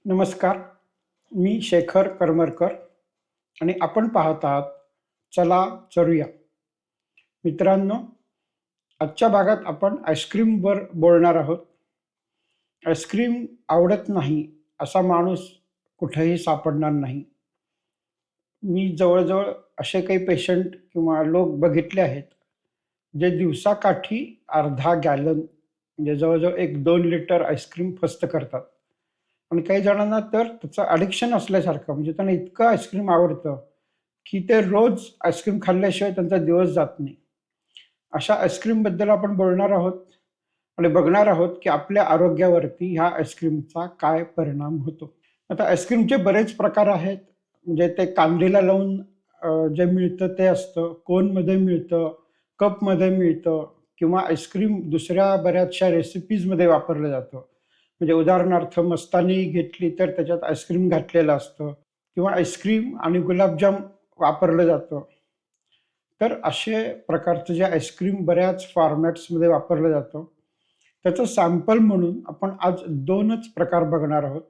नमस्कार. मी शेखर करमरकर आणि आपण पाहत आहात चला चरूया. मित्रांनो, आजच्या भागात आपण आईस्क्रीमवर बोलणार आहोत. आईस्क्रीम आवडत नाही असा माणूस कुठेही सापडणार नाही. मी जवळ-जवळ असे काही पेशंट किंवा लोक बघितले आहेत, जे दिवसाकाठी अर्धा गॅलन म्हणजे जवळ-जवळ 1-2 लिटर आईस्क्रीम फस्त करतात. आणि काही जणांना तर त्याचं ॲडिक्शन असल्यासारखं म्हणजे त्यांना इतकं आईस्क्रीम आवडतं, की ते रोज आईस्क्रीम खाल्ल्याशिवाय त्यांचा दिवस जात नाही. अशा आईस्क्रीमबद्दल आपण बोलणार आहोत आणि बघणार आहोत, की आपल्या आरोग्यावरती ह्या आईस्क्रीमचा काय परिणाम होतो. आता आईस्क्रीमचे बरेच प्रकार आहेत. म्हणजे ते कांदीला लावून जे मिळतं ते असतं, कोनमध्ये मिळतं, कपमध्ये मिळतं किंवा आईस्क्रीम दुसऱ्या बऱ्याचशा रेसिपीजमध्ये वापरलं जातं. म्हणजे उदाहरणार्थ मस्तानी घेतली तर त्याच्यात आईस्क्रीम घातलेलं असतं किंवा आईस्क्रीम आणि गुलाबजाम वापरलं जातं. तर असे प्रकारचं जे आईस्क्रीम बऱ्याच फॉर्मॅट्समध्ये वापरलं जातं. त्याचं सॅम्पल म्हणून आपण आज 2च प्रकार बघणार आहोत.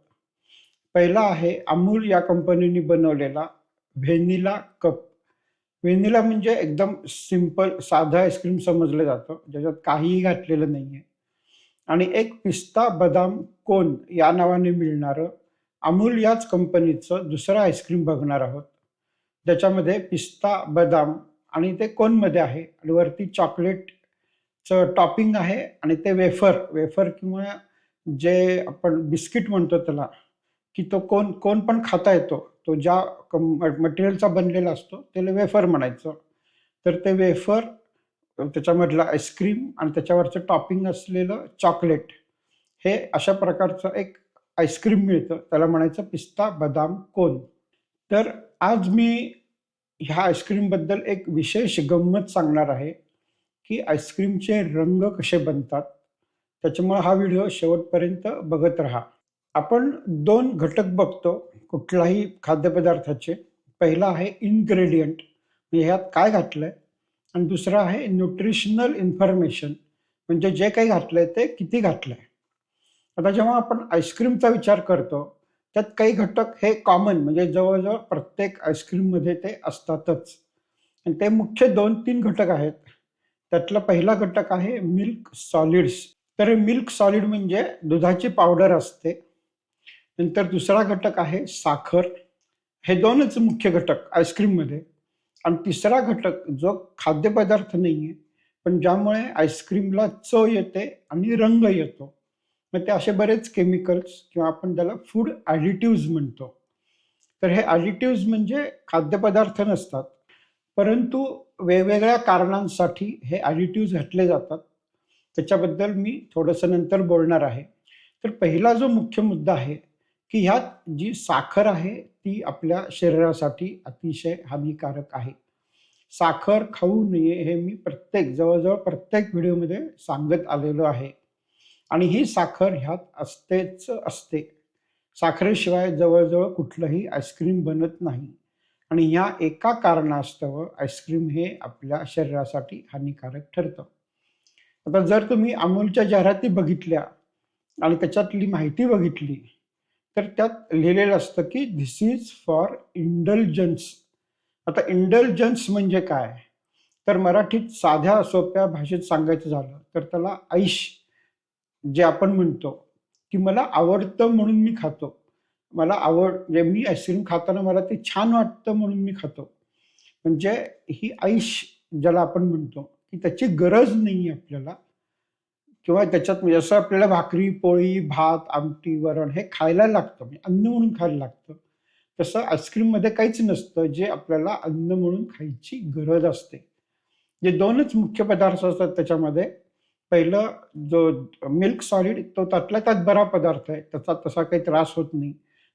पहिला आहे अमूल या कंपनीने बनवलेला व्हॅनिला कप. व्हॅनिला म्हणजे एकदम सिंपल साधं आईस्क्रीम समजलं जातं, ज्याच्यात काहीही घातलेलं नाहीये. आणि एक पिस्ता बदाम कोन या नावाने मिळणारं अमूल याच कंपनीचं दुसरं आईस्क्रीम बघणार आहोत. ज्याच्यामध्ये पिस्ता बदाम आणि ते कोनमध्ये आहे आणि वरती चॉकलेटचं टॉपिंग आहे आणि ते वेफर वेफर किंवा जे आपण बिस्किट म्हणतो त्याला, की तो कोन कोन पण खाता येतो. तो ज्या मटेरियलचा बनलेला असतो त्याला वेफर म्हणायचं. तर ते वेफर, त्याच्यामधलं आईस्क्रीम आणि त्याच्यावरचं टॉपिंग असलेलं चॉकलेट, हे अशा प्रकारचं एक आईस्क्रीम मिळतं. त्याला म्हणायचं पिस्ता बदाम कोन. तर आज मी ह्या आईस्क्रीमबद्दल एक विशेष गंमत सांगणार आहे, की आईस्क्रीमचे रंग कसे बनतात. त्याच्यामुळे हा व्हिडिओ शेवटपर्यंत बघत राहा. आपण 2 घटक बघतो कुठल्याही खाद्यपदार्थाचे. पहिला आहे इन्ग्रेडियंट, म्हणजे ह्यात काय घातलंय, आणि दुसरं आहे न्यूट्रिशनल इन्फॉर्मेशन, म्हणजे जे काही घातलंय ते किती घातलंय. आता जेव्हा आपण आईस्क्रीमचा विचार करतो, त्यात काही घटक हे कॉमन म्हणजे जवळ-जवळ प्रत्येक आईस्क्रीममध्ये ते असतातच. आणि ते मुख्य 2-3 घटक आहेत. त्यातला पहिला घटक आहे मिल्क सॉलिड्स. तर मिल्क सॉलिड म्हणजे दुधाची पावडर असते. नंतर दुसरा घटक आहे साखर. हे 2च मुख्य घटक आईस्क्रीममध्ये. आणि तिसरा घटक जो खाद्यपदार्थ नाहीये, पण ज्यामुळे आईस्क्रीमला चव येते आणि रंग येतो. मग ते असे बरेच केमिकल्स किंवा आपण त्याला फूड ॲडिटिव्हज म्हणतो. तर हे ॲडिटिव्हज म्हणजे खाद्यपदार्थ नसतात, परंतु वेगवेगळ्या कारणांसाठी हे ॲडिटिव्हज घातले जातात. त्याच्याबद्दल मी थोडंसं नंतर बोलणार आहे. तर पहिला जो मुख्य मुद्दा आहे, की ह्यात जी साखर आहे ती आपल्या शरीरासाठी अतिशय हानिकारक आहे. साखर खाऊ नये हे मी जवळ-जवळ प्रत्येक व्हिडिओमध्ये सांगत आलेलो आहे. आणि ही साखर ह्यात असतेच असते. साखरेशिवाय जवळ-जवळ कुठलंही आईस्क्रीम बनत नाही. आणि ह्या एका कारणास्तव आईस्क्रीम हे आपल्या शरीरासाठी हानिकारक ठरतं. आता जर तुम्ही अमूलच्या जाहिराती बघितल्या आणि त्याच्यातली माहिती बघितली, तर त्यात लिहिलेलं असतं, की "धिस इज फॉर इंडल्जन्स." आता इंडल्जन्स म्हणजे काय? तर मराठीत साध्या सोप्या भाषेत सांगायचं झालं, तर त्याला ऐश जे आपण म्हणतो, की मला आवडतं म्हणून मी खातो. म्हणजे मी आईस्क्रीम खाताना मला ते छान वाटतं म्हणून मी खातो. म्हणजे ही ऐश ज्याला आपण म्हणतो, की त्याची गरज नाहीये आपल्याला किंवा त्याच्यात म्हणजे असं आपल्याला भाकरी, पोळी, भात, आमटी, वरण हे खायला लागतं, म्हणजे अन्न म्हणून खायला लागतं. तसं आईस्क्रीममध्ये काहीच नसतं, जे आपल्याला अन्न म्हणून खायची गरज असते. जे 2च मुख्य पदार्थ असतात त्याच्यामध्ये. पहिलं जो मिल्क सॉलिड तो त्यातल्या त्यात बरा पदार्थ आहे. त्याचा तसा काही त्रास होत नाही.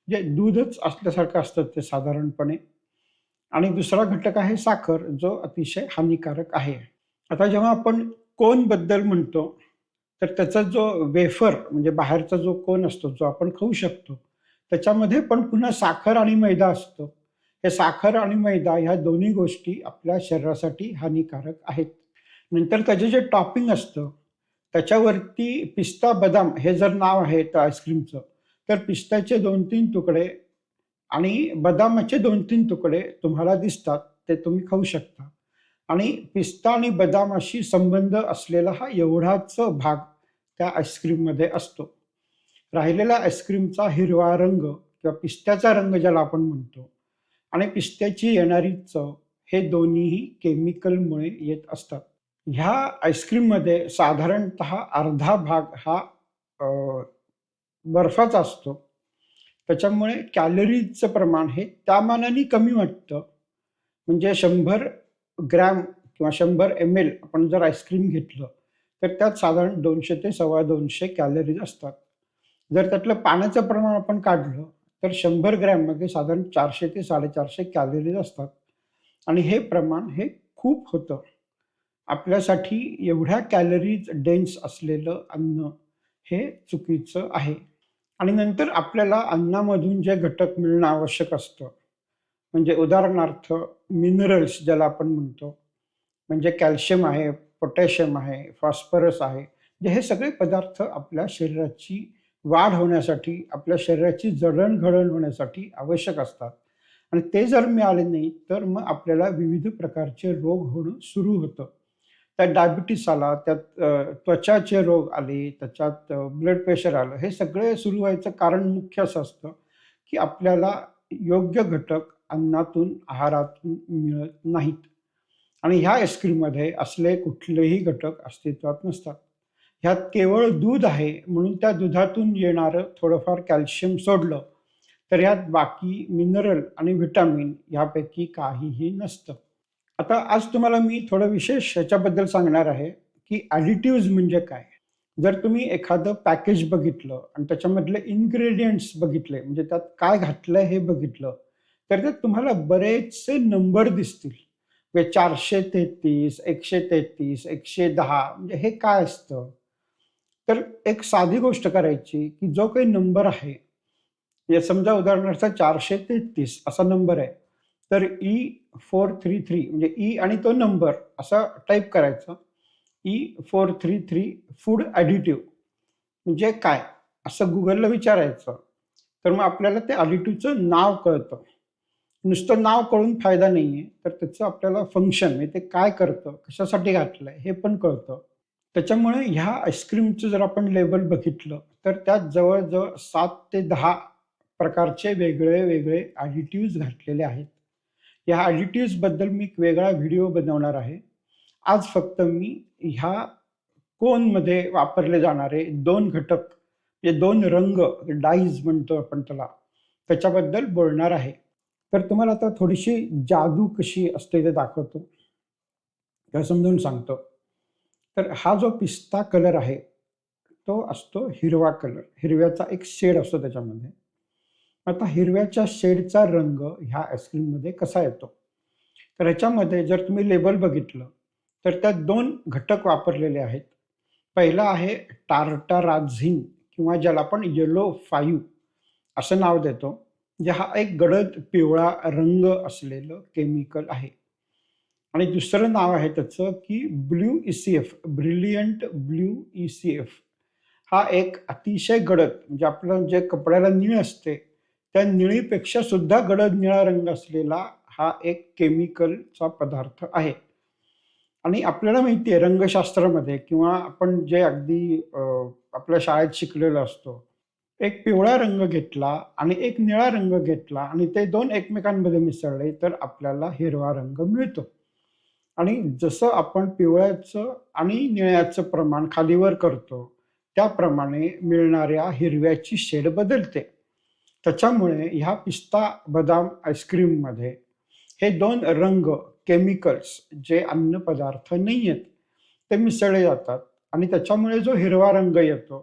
म्हणजे दूधच असल्यासारखं असतं ते साधारणपणे. आणि दुसरा घटक आहे साखर, जो अतिशय हानिकारक आहे. आता जेव्हा आपण कोनबद्दल म्हणतो, तर त्याचा जो वेफर म्हणजे बाहेरचा जो कोन असतो, जो आपण खाऊ शकतो, त्याच्यामध्ये पण पुन्हा साखर आणि मैदा असतो. हे साखर आणि मैदा ह्या दोन्ही गोष्टी आपल्या शरीरासाठी हानिकारक आहेत. नंतर त्याचे जे टॉपिंग असतं, त्याच्यावरती पिस्ता बदाम हे जर नाव आहे त्या आईस्क्रीमचं, तर पिस्त्याचे 2-3 तुकडे आणि बदामाचे 2-3 तुकडे तुम्हाला दिसतात, ते तुम्ही खाऊ शकता. आणि पिस्ता आणि बदामाशी संबंध असलेला हा एवढाच भाग त्या आईस्क्रीममध्ये असतो. राहिलेला आईस्क्रीमचा हिरवा रंग किंवा पिस्त्याचा रंग ज्याला आपण म्हणतो आणि पिस्त्याची येणारी चव हे दोन्हीही केमिकलमुळे येत असतात. ह्या आईस्क्रीममध्ये साधारणतः अर्धा भाग हा अ, बर्फाचा असतो. त्याच्यामुळे कॅलरीजचं प्रमाण हे त्या मानाने कमी वाटतं. म्हणजे 100 ग्रॅम किंवा 100 ml आपण जर आईस्क्रीम घेतलं, तर त्यात साधारण 200 ते 250 कॅलरीज असतात. जर त्यातलं पाण्याचं प्रमाण आपण काढलं, तर 100 ग्रॅममध्ये साधारण 400 ते 450 कॅलरीज असतात आणि हे प्रमाण हे खूप होतं. आपल्यासाठी एवढ्या कॅलरीज डेन्स असलेलं अन्न हे चुकीचं आहे. आणि नंतर आपल्याला अन्नामधून जे घटक मिळणं आवश्यक असतं, म्हणजे उदाहरणार्थ मिनरल्स ज्याला आपण म्हणतो, म्हणजे कॅल्शियम आहे, पोटॅशियम आहे, फॉस्फरस आहे. म्हणजे हे सगळे पदार्थ आपल्या शरीराची वाढ होण्यासाठी, आपल्या शरीराची जडण-घडण होण्यासाठी आवश्यक असतात आणि ते जर मिळाले नाही, तर मग आपल्याला विविध प्रकारचे रोग होणं सुरू होतं. त्यात डायबिटीस आला, त्यात त्वचाचे रोग आले, त्याच्यात ब्लड प्रेशर आलं. हे सगळे सुरू व्हायचं कारण मुख्य असं असतं, की आपल्याला योग्य घटक अन्नातून, आहारातून मिळत नाहीत आणि ह्या आईस्क्रीममध्ये असले कुठलेही घटक अस्तित्वात नसतात. ह्यात केवळ दूध आहे म्हणून त्या दुधातून येणारं थोडंफार कॅल्शियम सोडलं, तर ह्यात बाकी मिनरल आणि व्हिटॅमिन ह्यापैकी काहीही नसतं. आता आज तुम्हाला मी थोडं विशेष ह्याच्याबद्दल सांगणार आहे, की ॲडिटिव्हज म्हणजे काय? जर तुम्ही एखादं पॅकेज बघितलं आणि त्याच्यामधले इन्ग्रेडियंट्स बघितले, म्हणजे त्यात काय घातलंय हे बघितलं, तर त्यात तुम्हाला बरेचसे नंबर दिसतील. म्हणजे 433, 133, 110 म्हणजे हे काय असतं? तर एक साधी गोष्ट करायची, की जो काही नंबर आहे, म्हणजे समजा उदाहरणार्थ 433 असा नंबर आहे. तर E433 म्हणजे ई आणि तो नंबर असा टाइप करायचा. E433 फूड ॲडिटिव्ह म्हणजे काय? असं Googleला विचारायचं. तर मग आपल्याला ते ॲडिटिव्हचं नाव कळतं. नुसतं नाव कळून फायदा नाहीये. तर त्याचं आपल्याला फंक्शन म्हणजे ते काय करतं, कशासाठी घातलंय हे पण कळतं. त्याच्यामुळे ह्या आईस्क्रीमचं जर आपण लेबल बघितलं, तर त्यात जवळ-जवळ 7 ते 10 प्रकारचे वेगळे-वेगळे ॲडिटिव्हज घातलेले आहेत. या ॲडिटिव्हजबद्दल मी एक वेगळा व्हिडिओ बनवणार आहे. आज फक्त मी ह्या कोनमध्ये वापरले जाणारे 2 घटक, म्हणजे 2 रंग, डाईज म्हणतो आपण त्याला, त्याच्याबद्दल बोलणार आहे. तर तुम्हाला आता थोडीशी जादू कशी असते ते दाखवतो. किंवा समजावून सांगतो. तर हा जो पिस्ता कलर आहे, तो असतो हिरवा कलर. हिरव्याचा एक शेड असतो त्याच्यामध्ये. आता हिरव्याच्या शेडचा रंग ह्या आईस्क्रीममध्ये कसा येतो? तर ह्याच्यामध्ये जर तुम्ही लेबल बघितलं, तर त्यात 2 घटक वापरलेले आहेत. पहिला आहे टार्टाराझिन किंवा ज्याला आपण येलो 5 असं नाव देतो. म्हणजे हा एक गडद पिवळा रंग असलेलं केमिकल आहे. आणि दुसरं नाव आहे त्याचं, की blue E-C-F, brilliant blue E-C-F. हा एक अतिशय गडद म्हणजे आपलं जे कपड्याला निळ असते, त्या निळीपेक्षा सुद्धा गडद निळा रंग असलेला हा एक केमिकलचा पदार्थ आहे. आणि आपल्याला माहिती आहे रंगशास्त्रामध्ये किंवा आपण जे अगदी आपल्या शाळेत शिकलेलो असतो. एक पिवळा रंग घेतला आणि एक निळा रंग घेतला आणि ते 2 एकमेकांमध्ये मिसळले, तर आपल्याला हिरवा रंग मिळतो. आणि जसं आपण पिवळ्याचं आणि निळ्याचं प्रमाण खालीवर करतो, त्याप्रमाणे मिळणाऱ्या हिरव्याची शेड बदलते. त्याच्यामुळे ह्या पिस्ता बदाम आईस्क्रीममध्ये हे 2 रंग, केमिकल्स जे अन्नपदार्थ नाहीयेत, ते मिसळले जातात आणि त्याच्यामुळे जो हिरवा रंग येतो,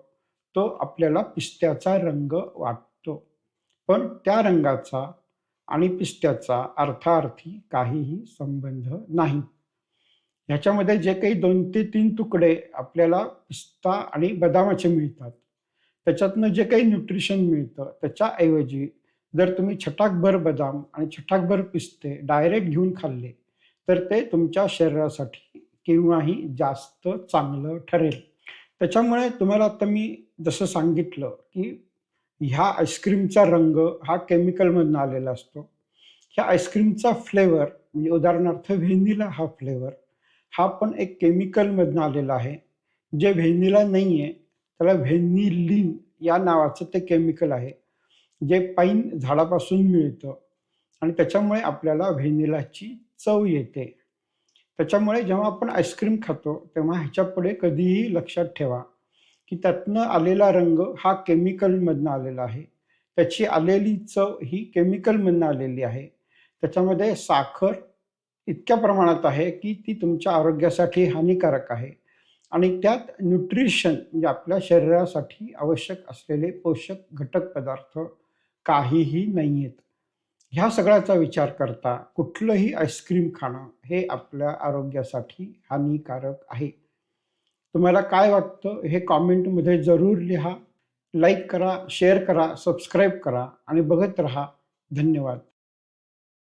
तो आपल्याला पिस्त्याचा रंग वाटतो. पण त्या रंगाचा आणि पिस्त्याचा अर्थाअर्थी काहीही संबंध नाही. ह्याच्यामध्ये जे काही 2 ते 3 तुकडे आपल्याला पिस्ता आणि बदामाचे मिळतात, त्याच्यातनं जे काही न्यूट्रिशन मिळतं, त्याच्याऐवजी जर तुम्ही छटाकभर बदाम आणि छटाकभर पिस्ते डायरेक्ट घेऊन खाल्ले, तर ते तुमच्या शरीरासाठी केव्हाही जास्त चांगलं ठरेल. त्याच्यामुळे तुम्हाला आता मी जसं सांगितलं, की ह्या आईस्क्रीमचा रंग हा केमिकलमधनं आलेला असतो. ह्या आईस्क्रीमचा फ्लेवर म्हणजे उदाहरणार्थ व्हॅनिला हा फ्लेवर हा पण एक केमिकलमधनं आलेला आहे. जे व्हॅनिला नाही आहे त्याला व्हॅनिलीन या नावाचं ते केमिकल आहे. जे पाईन झाडापासून मिळतं आणि त्याच्यामुळे आपल्याला व्हॅनिलाची चव येते. त्याच्यामुळे जेव्हा आपण आईस्क्रीम खातो तेव्हा ह्याच्यापुढे कधीही लक्षात ठेवा की त्यातनं आलेला रंग हा केमिकलमधनं आलेला आहे. त्याची आलेली चव ही केमिकलमधनं आलेली आहे. त्याच्यामध्ये साखर इतक्या प्रमाणात आहे की ती तुमच्या आरोग्यासाठी हानिकारक आहे आणि त्यात न्यूट्रिशन म्हणजे आपल्या शरीरासाठी आवश्यक असलेले पोषक घटक पदार्थ काहीही नाही आहेत. ह्या सगळ्याचा विचार करता कुठलंही आईस्क्रीम खाणं हे आपल्या आरोग्यासाठी हानिकारक आहे. तुम्हाला काय वाटतं हे कॉमेंटमध्ये जरूर लिहा. लाईक करा, शेअर करा, सबस्क्राईब करा आणि बघत रहा. धन्यवाद.